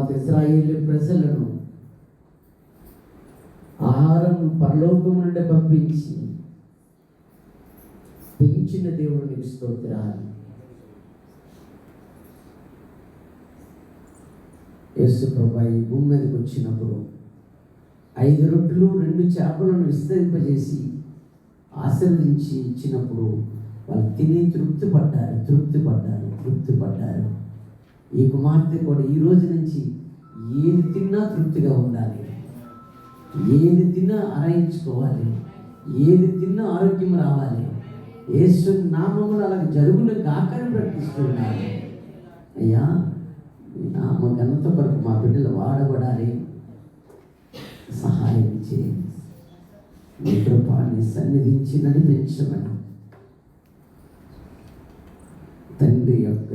తర్వాత ఇశ్రాయేలు ప్రజలను ఆహారం పరలోకం నుండి పంపించి పెంచిన దేవునికి స్తోత్రాలు. యేసు ప్రభువు ఈ భూమి మీదకి వచ్చినప్పుడు 5 రొట్టెలు 2 చేపలను విస్తరింపజేసి ఆశీర్వదించి ఇచ్చినప్పుడు వాళ్ళు తిని తృప్తి పడ్డారు. ఈ కుమార్తె కూడా ఈ రోజు నుంచి ఏది తిన్నా తృప్తిగా ఉండాలి, ఏది తిన్నా ఆరాయించుకోవాలి, ఏది తిన్నా ఆరోగ్యం రావాలి. యేసు నామములో అలా జరుగును గాకని ప్రకటిస్తున్నాను. అయ్యా, నామ ఘనత కొరకు మా బిడ్డలు వాడబడాలి, సహాయం చేయండి. మీ కృపాన్ని సన్నిధించి నడిపించమని తండ్రి యొక్క